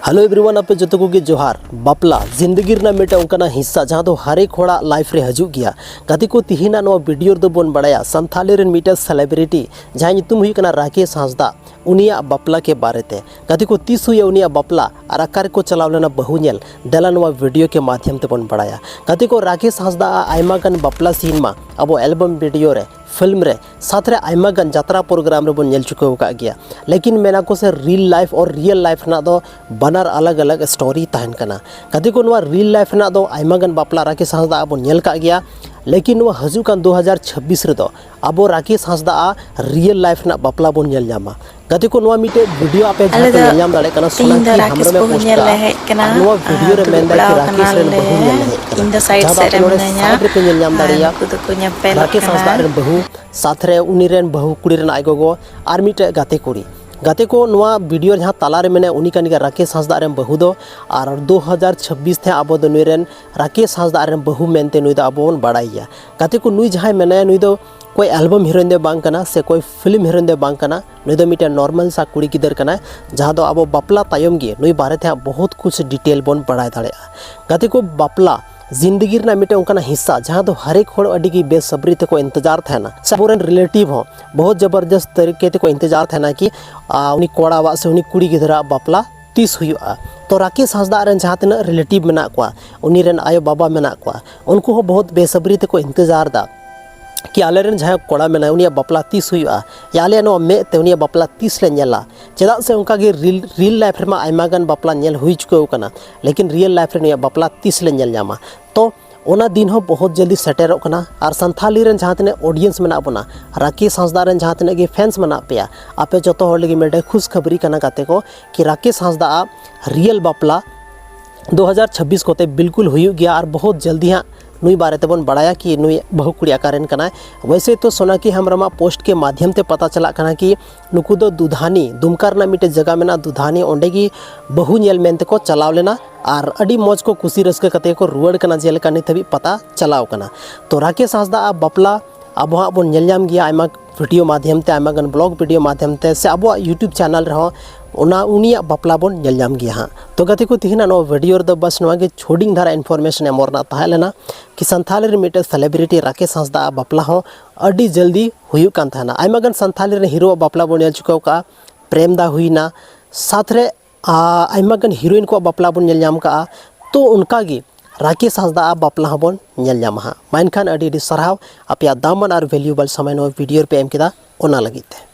Hello everyone आपे जो को जोहार बापला जिंदगी मिटे उनका हिस्सा जहाँ तो हरेक होड़ा लाइफ रे हजू गया गति को तिहिना नो वीडियो दो बन बड़ाया संथाली रेन मिटे सेलिब्रिटी जहाँ नुतुम हुई कना राकेश हांसदा उनिया बापला के बारेते गति को तीस हुई उनिया बापला और आकार को चलाव लेना बहु नेल देला नवा वीडियो के माध्यम ते बन बड़ाया गति को राकेश हांसदा आयमा गन बापला सीन मा अब एल्बम वीडियो रे फिल्म रे साथ रे आयमा गन यात्रा प्रोग्राम रे बन नेल चुके होका गया लेकिन मेना को से रियल लाइफ और रियल लाइफ ना दो बनार अलग अलग स्टोरी तहन कना कति को नवा रियल लाइफ ना दो आयमा गन बापला राकेश हांसदा अब नेल का गया लेकिन वह हजुकान 2026 रे दो अब राकेश हांसदा रियल लाइफ ना बापला बन नेल जामा गति को नवा मिटे वीडियो आपे नेल जाम दाड़े कना सुना कि हमरे में पोस्ट कना नवा वीडियो रे मेंदा कि राकेश रे बहु नेल है इन द साइड से रे मनाया पे नेल जाम दाड़िया राकेश हांसदा रे बहु साथ रे उनी रेन बहु कुड़ी रेन आइगोगो आर मिटे गाते को नवा वीडियो जहाँ तालारे मेने उनी कानिका राकेश हांसदा रेन बहु दो और 2026 थे अब दो नुरेन राकेश हांसदा रेन बहु मेनते नुई दो अब बन बड़ाइया गाते को नुई जहाँ मेने नुई दो कोई एल्बम हीरोइन दे बांग कना से कोई फिल्म हीरोइन दे बांग कना नुई दो मिटे नॉर्मल सा कुड़ी गिदर कना जहाँ दो अब बापला तायम गे नुई बारे थे बहुत कुछ डिटेल बन बड़ाई दाड़ेया गाते को बापला जिंदगी मिटे उनका हिस्सा जहाँ तो हरेक होड़ अड़ी की बेसब्री ते को इंतजार थाना सबरेन रिलेटिव हो बहुत जबरदस्त तरीके ते को इंतजार थाना कि उनी कोड़ा से उनी कुड़ी गिदरा बापला तीस हुआ तो राकेश हांसदा रेन जहाँ तना रिलेटिव मेना को उनी रेन आयो बाबा मेना को उनको हो बहुत बेसब्री ते को इंतजार दा कि आले रेन जहाँ कोड़ा मेना उनिया बापला तीस हुआ या आले नो मे ते उनिया बापला तीस ले नेला चेदा से उनका गे रियल लाइफ रे मा आयमा गन बापला नेल हुई चुके कना लेकिन रियल लाइफ रे निया बापला तीस ले नेल जामा तो ओना दिन हो बहुत जल्दी सेटेरों कना और संथाली रेन जहाँ तने ऑडियंस मेना बना राकेश हांसदा रेन जहाँ तने गे फैंस मेना पेया आपे जतो होड़ लगी मेडे खुश खबरी कना गाते को कि राकेश हांसदा रियल बापला 2026 कोते बिल्कुल हुई गया और बहुत जल्दी हाँ नुई बारे ते बन बड़ाया कि नुई बहु कुड़ी आकारेन कना वैसे तो सोना कि हमरा पोस्ट के माध्यम ते पता चला कना कि नुकु दो दुधानी दुमकार ना मिटे जगह में ना दुधानी ओंडे की बहु नेल मेनते को चलाव लेना और अड़ी मौज को खुशी रस्क कते को रुआड़ कना जेलका नित भी पता चलाव कना तो राकेश हांसदा बापला अब हाँ बन नेल जाम गया आयमा वीडियो माध्यम ते आयमा गन ब्लॉग वीडियो माध्यम ते से अब यूट्यूब चैनल रहो उना उनिया बापला बन नेल जाम गया हाँ तो गति को तिहिना नो वीडियो दो बस नवा के छोडिंग धारा इन्फॉर्मेशन एमोरना ताहे लेना कि संथाली रे मिटे सेलिब्रिटी राकेश हांसदा बापला हो अड़ी जल्दी हुई कान थाना आयमा गन संथाली रे हीरो बापला बन नेल चुका का प्रेम दा हुईना साथ रे आयमा गन हीरोइन को बापला बन नेल जाम का तो उनका गे राकेश हांसदा बापला बन नेल जाम हाँ माइनखान अड़ी सराव अपया दामन और वैल्यूबल समय नो वीडियो पे एम किदा ओना लगिते।